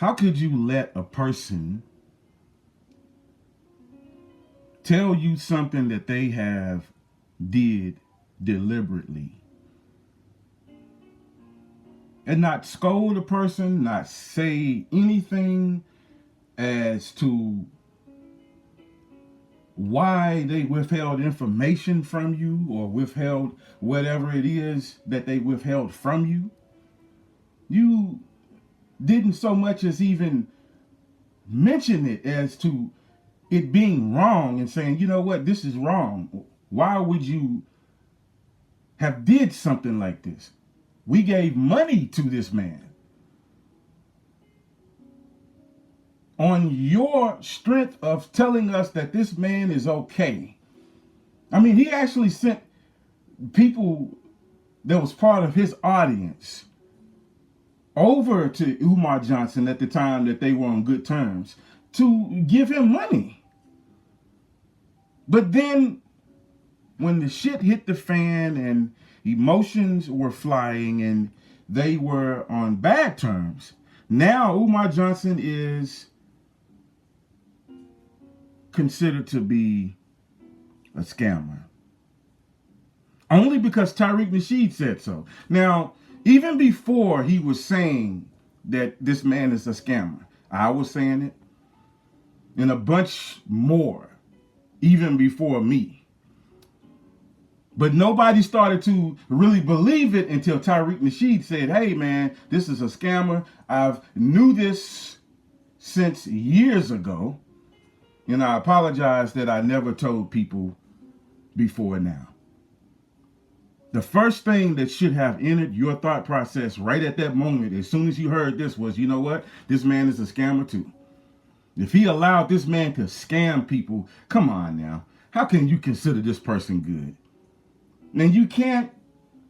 How could you let a person tell you something that they have did deliberately and not scold a person, not say anything as to why they withheld information from you or withheld whatever it is that they withheld from you? You didn't so much as even mention it as to it being wrong and saying, you know what, this is wrong. Why would you have did something like this? We gave money to this man on your strength of telling us that this man is okay. I mean, he actually sent people that was part of his audience over to Umar Johnson at the time that they were on good terms to give him money. But then when the shit hit the fan and emotions were flying and they were on bad terms, now Umar Johnson is considered to be a scammer. Only because Tariq Nasheed said so. Now, even before he was saying that this man is a scammer, I was saying it, and a bunch more, even before me. But nobody started to really believe it until Tariq Nasheed said, hey man, this is a scammer. I've knew this since years ago. And I apologize that I never told people before now. The first thing that should have entered your thought process right at that moment, as soon as you heard this, was, you know what? This man is a scammer too. If he allowed this man to scam people, come on now. How can you consider this person good? And you can't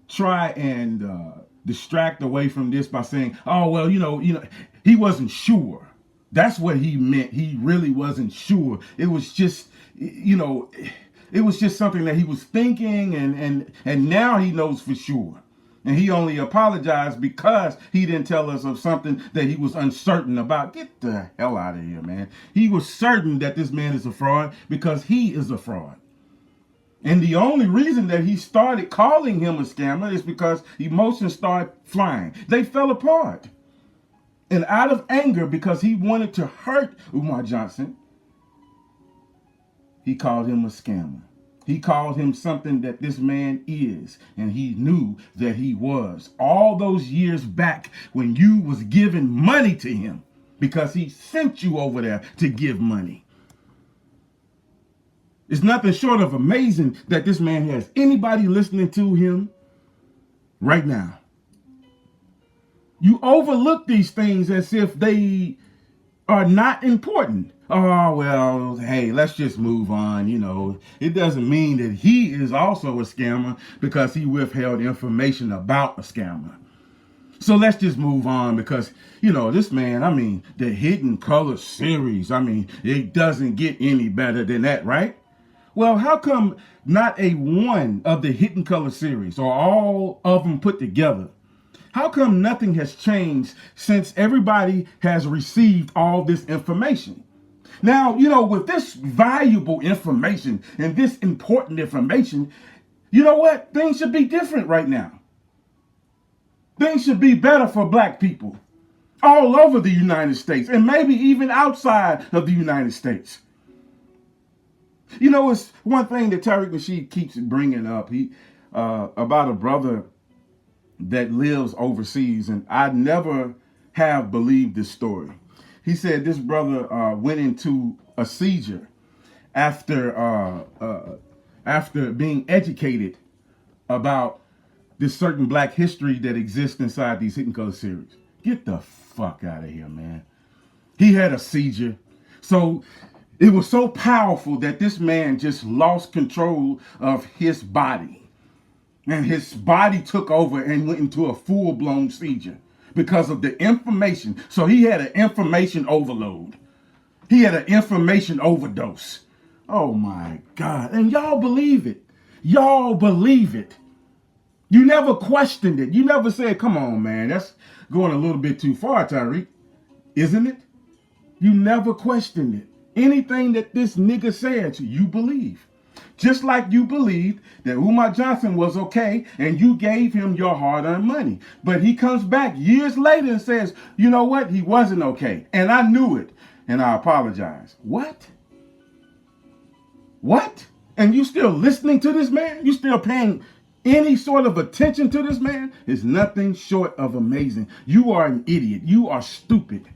try and distract away from this by saying, oh, well, you know, he wasn't sure. That's what he meant. He really wasn't sure. It was just, it was just something that he was thinking, and now he knows for sure. And he only apologized because he didn't tell us of something that he was uncertain about. Get the hell out of here, man. He was certain that this man is a fraud because he is a fraud. And the only reason that he started calling him a scammer is because emotions started flying. They fell apart. And out of anger, because he wanted to hurt Umar Johnson, he called him a scammer. He called him something that this man is, and he knew that he was. All those years back when you was giving money to him because he sent you over there to give money. It's nothing short of amazing that this man has anybody listening to him right now. You overlook these things as if they are not important. Oh, well, hey, let's just move on. It doesn't mean that he is also a scammer because he withheld information about a scammer. So let's just move on because, this man, the Hidden Color series, it doesn't get any better than that, right? Well, how come not a one of the Hidden Color series or all of them put together? How come nothing has changed since everybody has received all this information? Now, with this valuable information and this important information, you know what? Things should be different right now. Things should be better for black people all over the United States and maybe even outside of the United States. It's one thing that Tariq Nasheed keeps bringing up. He about a brother that lives overseas, and I never have believed this story. He said this brother went into a seizure after being educated about this certain black history that exists inside these Hidden Color series. Get the fuck out of here, man. He had a seizure. So it was so powerful that this man just lost control of his body. And his body took over and went into a full-blown seizure because of the information. So he had an information overload. He had an information overdose. Oh my God. And y'all believe it. Y'all believe it. You never questioned it. You never said, come on, man, that's going a little bit too far, Tariq. isn't it? You never questioned it. Anything that this nigga said, you believe. Just like you believed that Umar Johnson was okay and you gave him your hard-earned money. But he comes back years later and says, you know what? He wasn't okay. And I knew it. And I apologize. What? What? And you still listening to this man? You still paying any sort of attention to this man? Is nothing short of amazing. You are an idiot. You are stupid.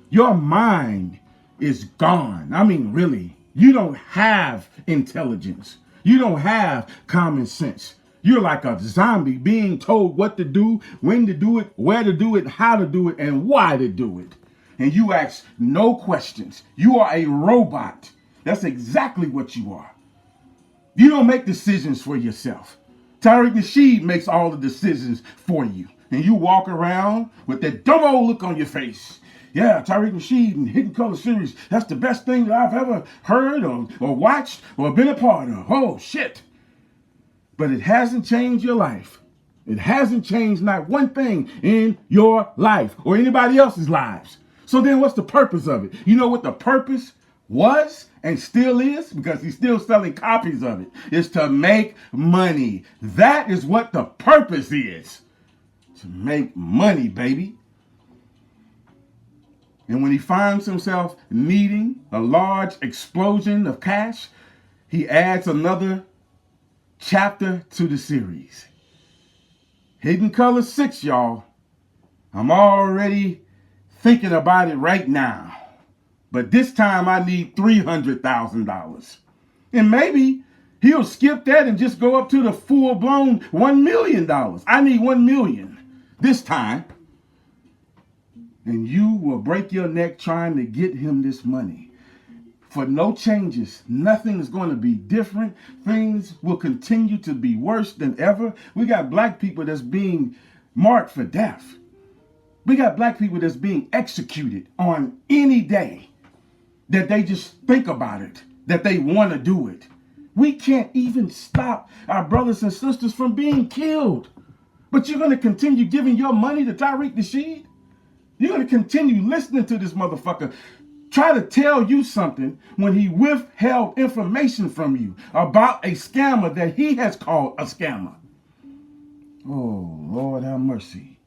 Your mind is gone. I mean, really. You don't have intelligence. You don't have common sense. You're like a zombie being told what to do, when to do it, where to do it, how to do it, and why to do it. And you ask no questions. You are a robot. That's exactly what you are. You don't make decisions for yourself. Tariq Nasheed makes all the decisions for you. And you walk around with that dumb old look on your face. Yeah, Tariq Nasheed and Hidden Color series, that's the best thing that I've ever heard or watched or been a part of. Oh, shit. But it hasn't changed your life. It hasn't changed not one thing in your life or anybody else's lives. So then what's the purpose of it? You know what the purpose was and still is, because he's still selling copies of it, is to make money. That is what the purpose is. To make money, baby. And when he finds himself needing a large explosion of cash, he adds another chapter to the series. Hidden Color 6, y'all. I'm already thinking about it right now. But this time I need $300,000. And maybe he'll skip that and just go up to the full-blown $1 million. I need $1 million this time. And you will break your neck trying to get him this money. For no changes, nothing is going to be different. Things will continue to be worse than ever. We got black people that's being marked for death. We got black people that's being executed on any day that they just think about it, that they want to do it. We can't even stop our brothers and sisters from being killed. But you're going to continue giving your money to Tariq Nasheed? You're going to continue listening to this motherfucker try to tell you something when he withheld information from you about a scammer that he has called a scammer. Oh, Lord have mercy.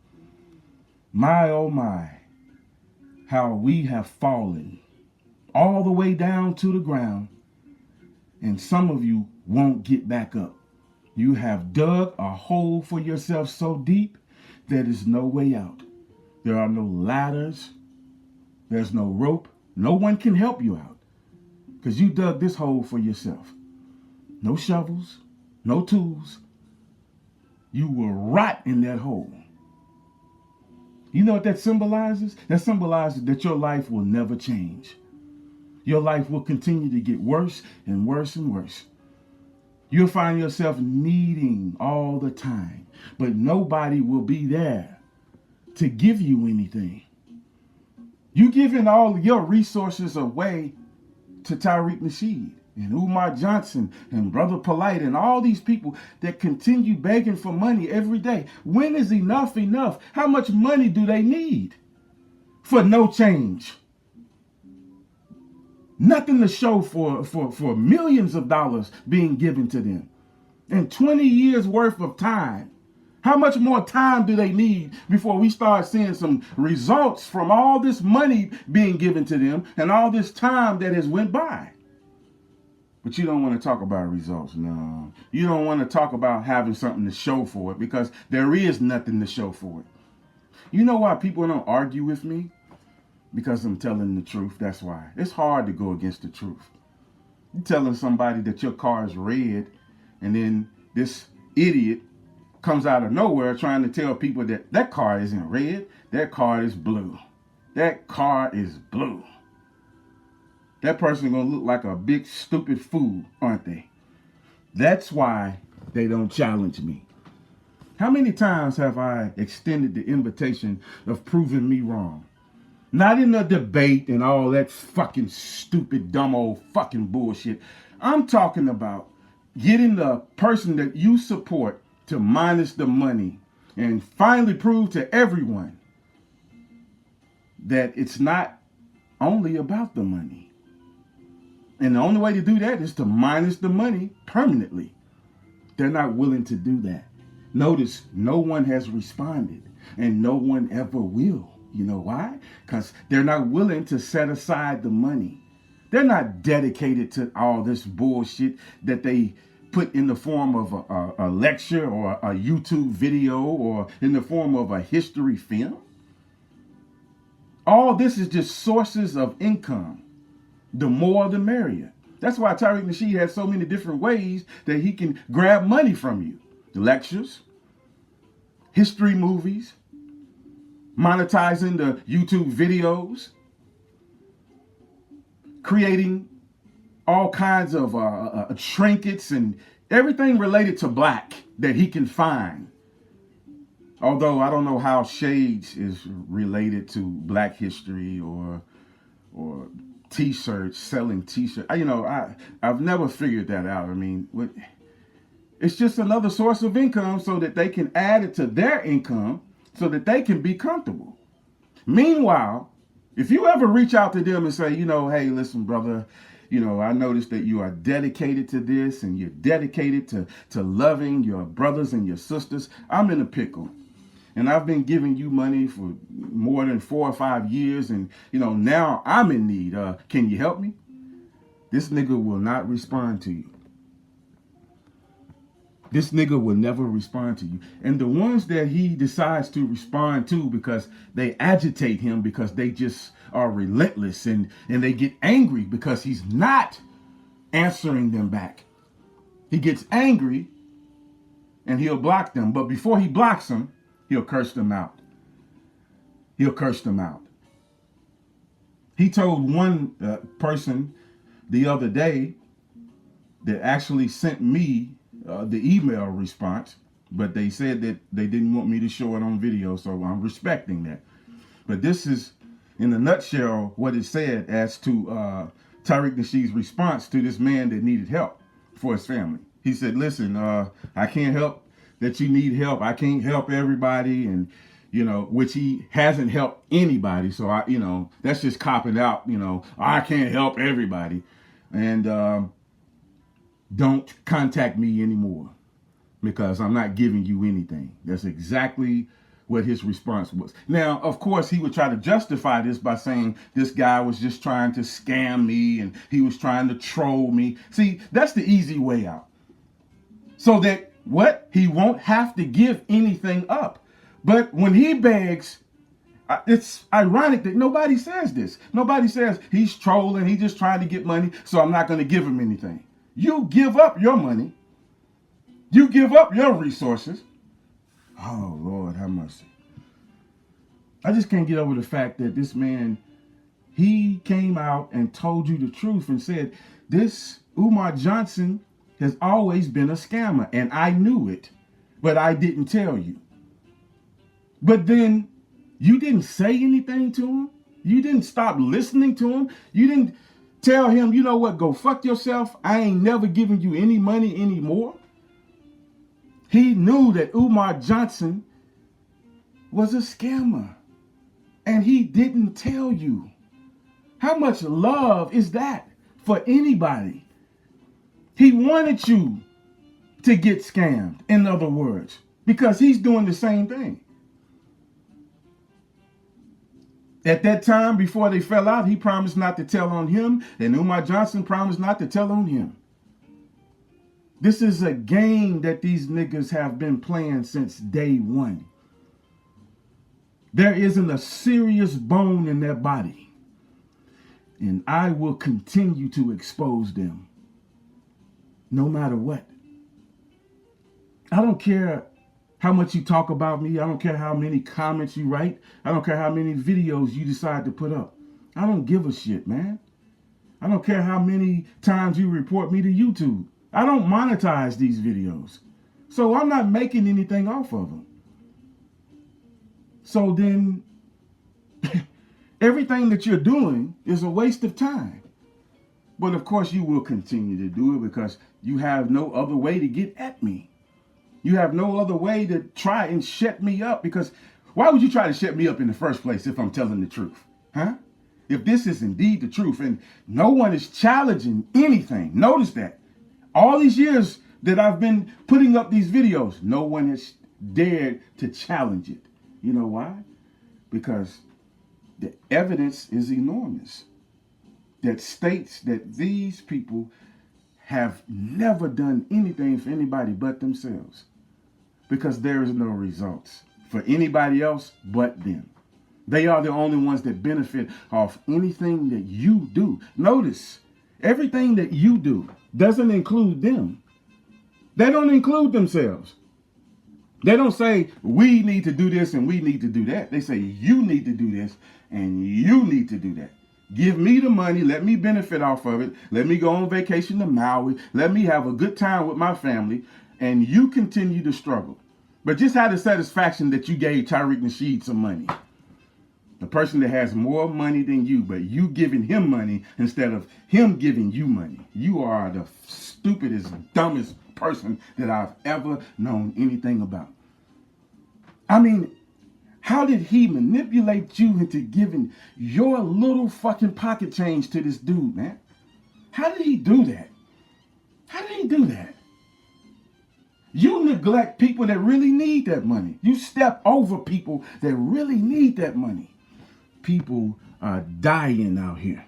My, oh my, how we have fallen all the way down to the ground, and some of you won't get back up. You have dug a hole for yourself so deep there is no way out. There are no ladders. There's no rope. No one can help you out because you dug this hole for yourself. No shovels, no tools. You will rot in that hole. You know what that symbolizes? That symbolizes that your life will never change. Your life will continue to get worse and worse and worse. You'll find yourself needing all the time, but nobody will be there to give you anything. You giving all your resources away to Tariq Nasheed and Umar Johnson and Brother Polite and all these people that continue begging for money every day. When is enough enough? How much money do they need for no change? Nothing to show for millions of dollars being given to them. And 20 years worth of time. How much more time do they need before we start seeing some results from all this money being given to them and all this time that has went by? But you don't want to talk about results. No. You don't want to talk about having something to show for it because there is nothing to show for it. You know why people don't argue with me? Because I'm telling the truth. That's why. It's hard to go against the truth. You're telling somebody that your car is red and then this idiot comes out of nowhere trying to tell people that that car isn't red, that car is blue. That car is blue. That person gonna look like a big stupid fool, aren't they? That's why they don't challenge me. How many times have I extended the invitation of proving me wrong? Not in a debate and all that fucking stupid, dumb old fucking bullshit. I'm talking about getting the person that you support to minus the money and finally prove to everyone that it's not only about the money. And the only way to do that is to minus the money permanently. They're not willing to do that. Notice no one has responded and no one ever will. You know why? Because they're not willing to set aside the money. They're not dedicated to all this bullshit that they put in the form of a lecture or a YouTube video or in the form of a history film. All this is just sources of income. The more, the merrier. That's why Tariq Nasheed has so many different ways that he can grab money from you. The lectures, history movies, monetizing the YouTube videos, creating all kinds of trinkets and everything related to black that he can find. Although I don't know how Shades is related to black history or T-shirts, selling T-shirts. I've never figured that out. I mean, it's just another source of income so that they can add it to their income so that they can be comfortable. Meanwhile, if you ever reach out to them and say, hey, listen, brother, I noticed that you are dedicated to this and you're dedicated to loving your brothers and your sisters. I'm in a pickle. And I've been giving you money for more than 4 or 5 years. And, now I'm in need. Can you help me? This nigga will not respond to you. This nigga will never respond to you. And the ones that he decides to respond to because they agitate him, because they just are relentless and they get angry because he's not answering them back. He gets angry and he'll block them. But before he blocks them, he'll curse them out. He'll curse them out. He told one person the other day that actually sent me the email response, but they said that they didn't want me to show it on video, so I'm respecting that. But this is, in a nutshell, what it said as to Tariq Nasheed's response to this man that needed help for his family. He said, listen, I can't help that you need help. I can't help everybody, and which he hasn't helped anybody. So that's just copping out. I can't help everybody, and don't contact me anymore because I'm not giving you anything. That's exactly what his response was. Now, of course, he would try to justify this by saying this guy was just trying to scam me and he was trying to troll me. See, that's the easy way out. So that he won't have to give anything up. But when he begs, it's ironic that nobody says this. Nobody says he's trolling, he's just trying to get money, so I'm not going to give him anything. You give up your money. You give up your resources. Oh, Lord, have mercy. I just can't get over the fact that this man, he came out and told you the truth and said, this Umar Johnson has always been a scammer, and I knew it, but I didn't tell you. But then you didn't say anything to him. You didn't stop listening to him. You didn't tell him, you know what, go fuck yourself. I ain't never giving you any money anymore. He knew that Umar Johnson was a scammer, and he didn't tell you. How much love is that for anybody? He wanted you to get scammed, in other words, because he's doing the same thing. At that time, before they fell out, he promised not to tell on him, and Umar Johnson promised not to tell on him. This is a game that these niggas have been playing since day one. There isn't a serious bone in their body, and I will continue to expose them, no matter what. I don't care how much you talk about me. I don't care how many comments you write. I don't care how many videos you decide to put up. I don't give a shit, man. I don't care how many times you report me to YouTube. I don't monetize these videos. So I'm not making anything off of them. So then everything that you're doing is a waste of time. But of course you will continue to do it because you have no other way to get at me. You have no other way to try and shut me up, because why would you try to shut me up in the first place if I'm telling the truth? Huh? If this is indeed the truth, and no one is challenging anything, notice that. All these years that I've been putting up these videos, no one has dared to challenge it. You know why? Because the evidence is enormous that states that these people have never done anything for anybody but themselves. Because there is no results for anybody else but them. They are the only ones that benefit off anything that you do. Notice, everything that you do doesn't include them. They don't include themselves. They don't say, we need to do this and we need to do that. They say, you need to do this and you need to do that. Give me the money. Let me benefit off of it. Let me go on vacation to Maui. Let me have a good time with my family. And you continue to struggle. But just have the satisfaction that you gave Tariq Nasheed some money. The person that has more money than you, but you giving him money instead of him giving you money. You are the stupidest, dumbest person that I've ever known anything about. I mean, how did he manipulate you into giving your little fucking pocket change to this dude, man? How did he do that? How did he do that? You neglect people that really need that money. You step over people that really need that money. People are dying out here.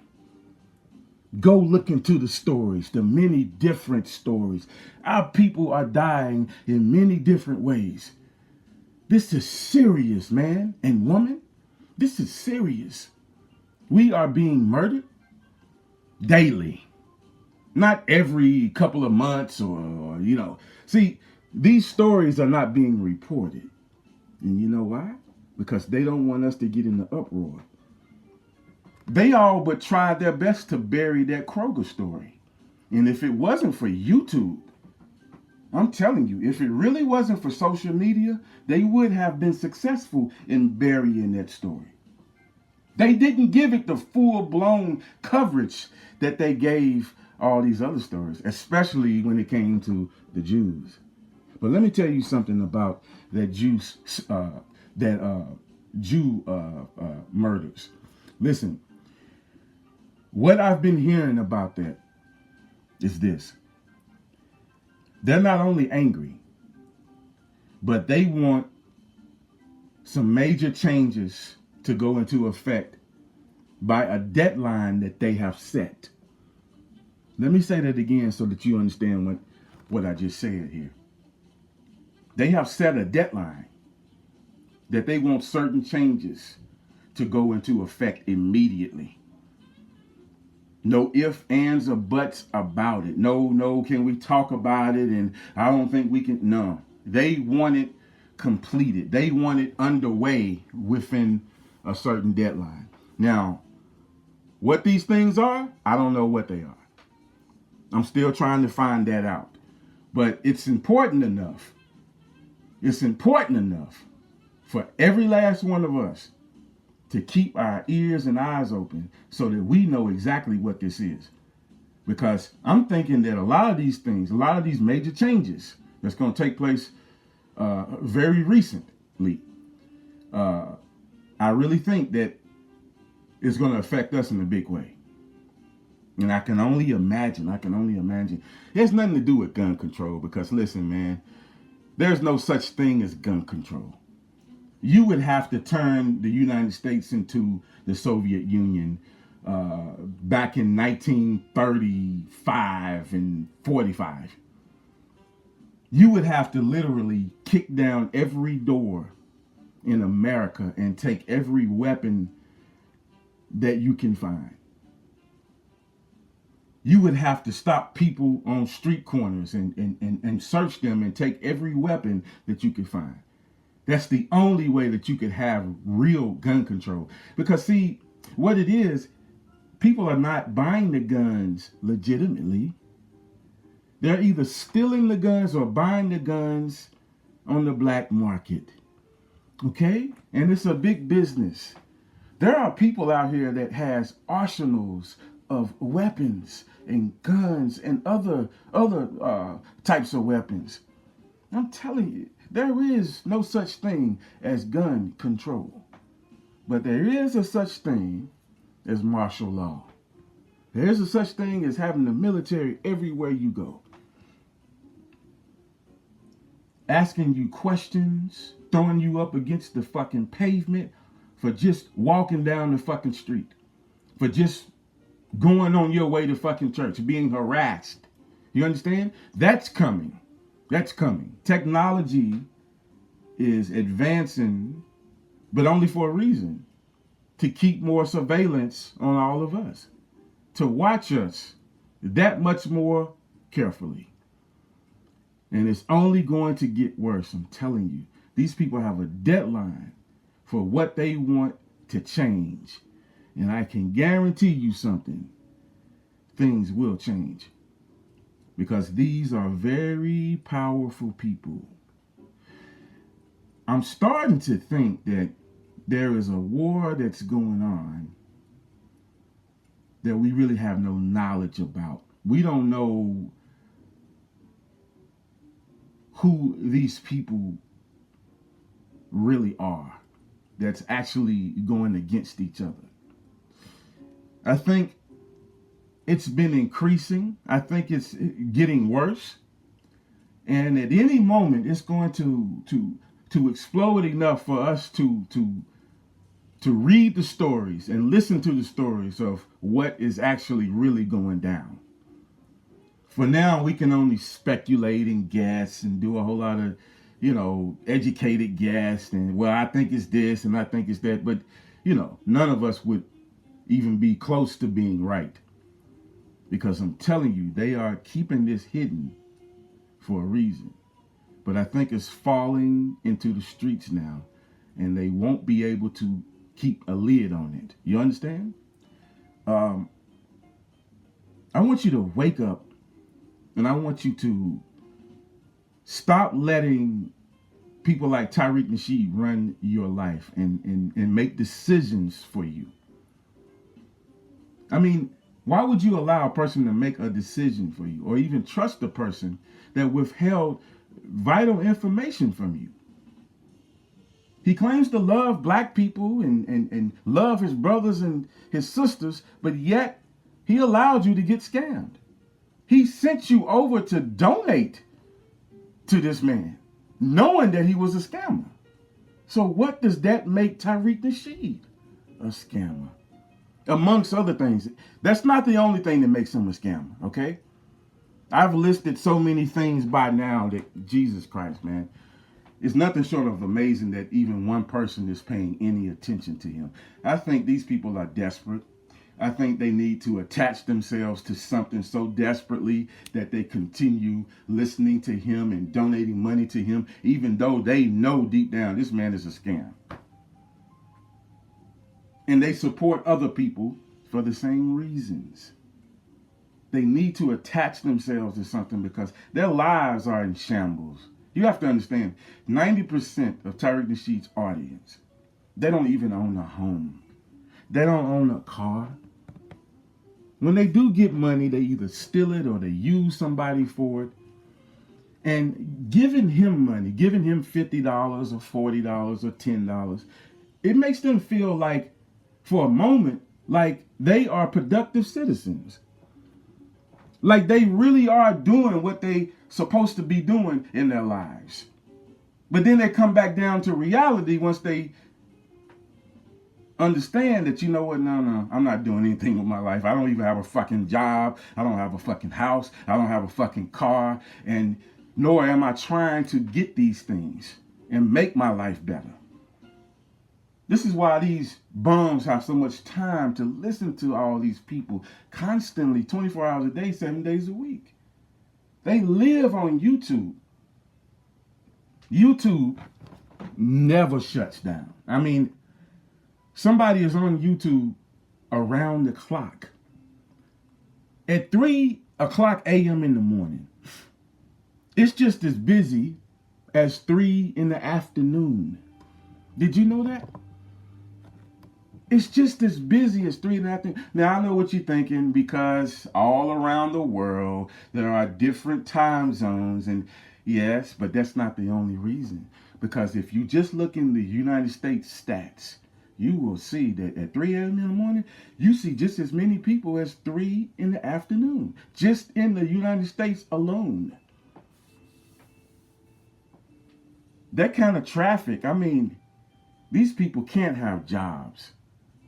Go look into the stories, the many different stories. Our people are dying in many different ways. This is serious, man and woman. This is serious. We are being murdered daily. Not every couple of months or. See, these stories are not being reported. And you know why? Because they don't want us to get in the uproar. They all but tried their best to bury that Kroger story. And if it wasn't for YouTube, I'm telling you, if it really wasn't for social media, they would have been successful in burying that story. They didn't give it the full-blown coverage that they gave all these other stories, especially when it came to the Jews. But let me tell you something about that Jew murders. Listen, what I've been hearing about that is this. They're not only angry, but they want some major changes to go into effect by a deadline that they have set. Let me say that again so that you understand what I just said here. They have set a deadline that they want certain changes to go into effect immediately. No ifs, ands, or buts about it. No, can we talk about it? And I don't think we can. No, they want it completed. They want it underway within a certain deadline. Now, what these things are, I don't know what they are. I'm still trying to find that out. But it's important enough. It's important enough for every last one of us to keep our ears and eyes open so that we know exactly what this is. Because I'm thinking that a lot of these things, a lot of these major changes that's going to take place very recently, I really think that it's going to affect us in a big way. And I can only imagine. It has nothing to do with gun control because, listen, man, there's no such thing as gun control. You would have to turn the United States into the Soviet Union back in 1935 and 45. You would have to literally kick down every door in America and take every weapon that you can find. You would have to stop people on street corners and search them and take every weapon that you could find. That's the only way that you could have real gun control. Because see, what it is, people are not buying the guns legitimately. They're either stealing the guns or buying the guns on the black market. Okay? And it's a big business. There are people out here that has arsenals of weapons and guns and other types of weapons. I'm telling you, there is no such thing as gun control. But there is a such thing as martial law. There's a such thing as having the military everywhere you go. Asking you questions, throwing you up against the fucking pavement for just walking down the fucking street, for just going on your way to fucking church, being harassed. You understand? That's coming. That's coming. Technology is advancing, but only for a reason. To keep more surveillance on all of us. To watch us that much more carefully. And it's only going to get worse, I'm telling you. These people have a deadline for what they want to change. And I can guarantee you something. Things will change. Because these are very powerful people. I'm starting to think that there is a war that's going on that we really have no knowledge about. We don't know who these people really are that's actually going against each other. I think it's been increasing. I think it's getting worse. And at any moment, it's going to explode enough for us to read the stories and listen to the stories of what is actually really going down. For now, we can only speculate and guess and do a whole lot of, educated guess. And, well, I think it's this and I think it's that. But, none of us would even be close to being right. Because I'm telling you, they are keeping this hidden for a reason. But I think it's falling into the streets now. And they won't be able to keep a lid on it. You understand? I want you to wake up. And I want you to stop letting people like Tariq Nasheed run your life and make decisions for you. I mean, why would you allow a person to make a decision for you or even trust a person that withheld vital information from you? He claims to love black people and love his brothers and his sisters, but yet he allowed you to get scammed. He sent you over to donate to this man, knowing that he was a scammer. So what does that make Tariq Nasheed a scammer? Amongst other things. That's not the only thing that makes him a scammer, okay? I've listed so many things by now that, Jesus Christ, man. It's nothing short of amazing that even one person is paying any attention to him. I think these people are desperate. I think they need to attach themselves to something so desperately that they continue listening to him and donating money to him, even though they know deep down this man is a scam. And they support other people for the same reasons. They need to attach themselves to something because their lives are in shambles. You have to understand, 90% of Tariq Nasheed's audience, they don't even own a home. They don't own a car. When they do get money, they either steal it or they use somebody for it. And giving him money, giving him $50 or $40 or $10, it makes them feel like, for a moment, like they are productive citizens. Like they really are doing what they supposed to be doing in their lives. But then they come back down to reality once they understand that, no, I'm not doing anything with my life. I don't even have a fucking job. I don't have a fucking house. I don't have a fucking car. And nor am I trying to get these things and make my life better. This is why these bums have so much time to listen to all these people constantly, 24 hours a day, 7 days a week. They live on YouTube. YouTube never shuts down. I mean, somebody is on YouTube around the clock. At 3 o'clock a.m. in the morning, it's just as busy as 3 in the afternoon. Did you know that? It's just as busy as 3 in the afternoon. Now, I know what you're thinking, because all around the world, there are different time zones. And yes, but that's not the only reason. Because if you just look in the United States stats, you will see that at 3 a.m. in the morning, you see just as many people as 3 in the afternoon, just in the United States alone. That kind of traffic, I mean, these people can't have jobs.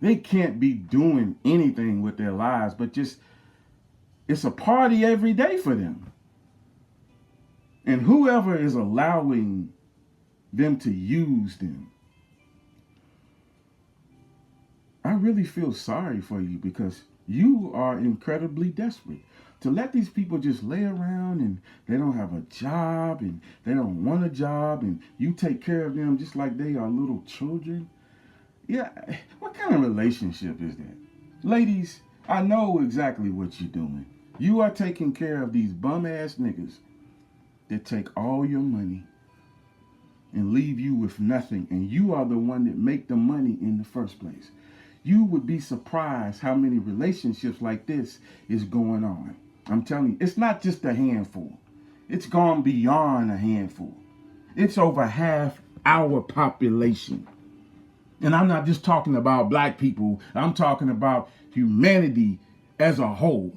They can't be doing anything with their lives, but just, it's a party every day for them. And whoever is allowing them to use them, I really feel sorry for you, because you are incredibly desperate. To let these people just lay around and they don't have a job and they don't want a job, and you take care of them just like they are little children. Yeah, what kind of relationship is that? Ladies, I know exactly what you're doing. You are taking care of these bum ass niggas that take all your money and leave you with nothing, and you are the one that make the money in the first place. You would be surprised how many relationships like this is going on. I'm telling you, it's not just a handful. It's gone beyond a handful. It's over half our population. And I'm not just talking about black people. I'm talking about humanity as a whole.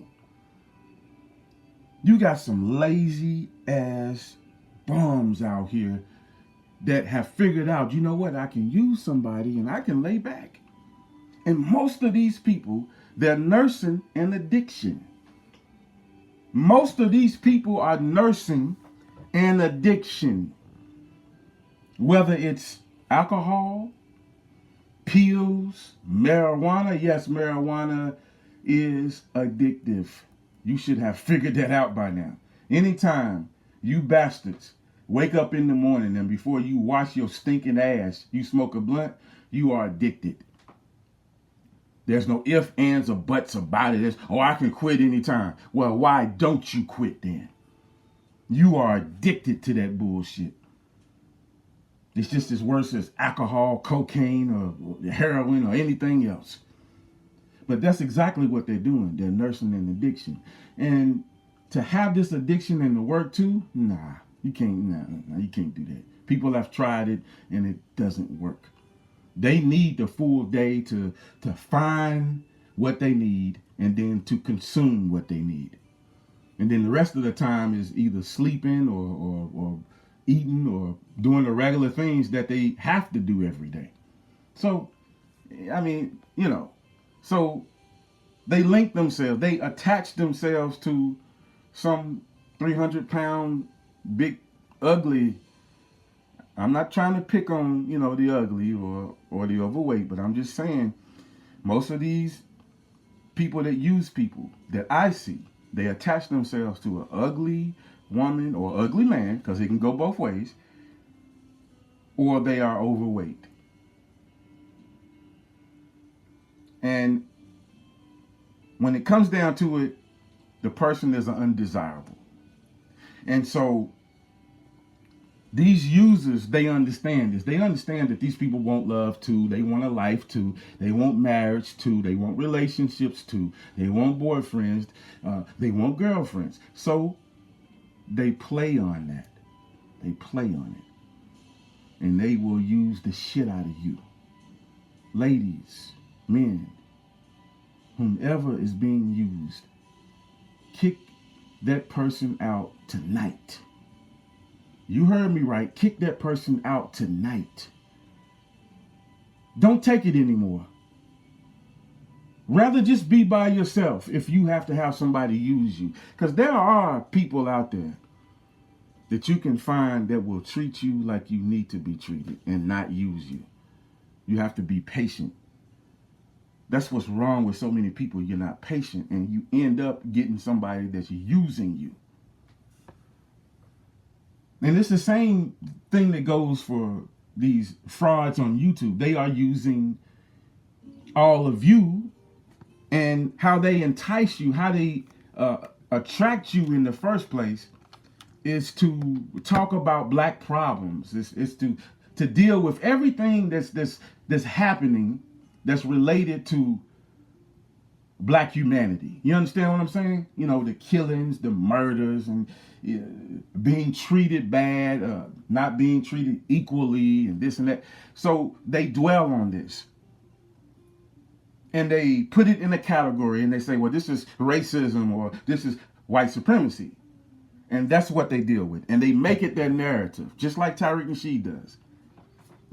You got some lazy ass bums out here that have figured out, you know what, I can use somebody and I can lay back. And most of these people, they're nursing an addiction. Most of these people are nursing an addiction. Whether it's alcohol, pills, marijuana. Yes, marijuana is addictive. You should have figured that out by now. Anytime you bastards wake up in the morning and before you wash your stinking ass, you smoke a blunt, you are addicted. There's no ifs, ands, or buts about it. Oh, I can quit anytime. Well, why don't you quit then? You are addicted to that bullshit. It's just as worse as alcohol, cocaine, or heroin, or anything else. But that's exactly what they're doing. They're nursing an addiction. And to have this addiction and to work too, nah, you can't do that. People have tried it and it doesn't work. They need the full day to find what they need and then to consume what they need. And then the rest of the time is either sleeping or eating or doing the regular things that they have to do every day. So, I mean, so they link themselves, they attach themselves to some 300-pound, big, ugly. I'm not trying to pick on, the ugly or the overweight, but I'm just saying most of these people that use people that I see, they attach themselves to an ugly woman or ugly man, because it can go both ways, or they are overweight. And when it comes down to it, the person is undesirable. And so these users, they understand this. They understand that these people want love too. They want a life too. They want marriage too. They want relationships too. They want boyfriends. They want girlfriends. So they play on that. They play on it. And they will use the shit out of you. Ladies, men, whomever is being used, kick that person out tonight. You heard me right. Kick that person out tonight. Don't take it anymore. Rather just be by yourself if you have to have somebody use you. Because there are people out there that you can find that will treat you like you need to be treated and not use you. You have to be patient. That's what's wrong with so many people. You're not patient and you end up getting somebody that's using you. And it's the same thing that goes for these frauds on YouTube. They are using all of you, and how they entice you, how they attract you in the first place is to talk about black problems. It's to deal with everything that's happening that's related to black humanity. You understand what I'm saying? The killings, the murders, and being treated bad, not being treated equally, and this and that. So they dwell on this. and they put it in a category and they say, well, this is racism or this is white supremacy. And that's what they deal with. And they make it their narrative, just like Tariq Nasheed does.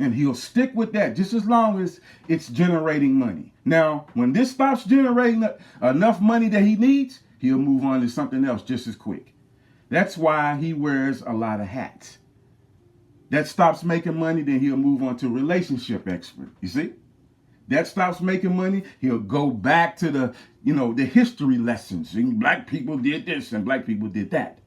And he'll stick with that just as long as it's generating money. Now, when this stops generating enough money that he needs, he'll move on to something else just as quick. That's why he wears a lot of hats. That stops making money, then he'll move on to relationship expert. You see? That stops making money, he'll go back to the history lessons. And black people did this and black people did that.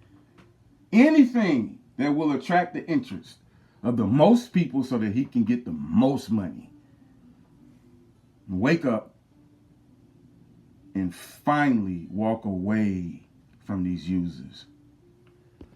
Anything that will attract the interest of the most people so that he can get the most money. Wake up and finally walk away from these users.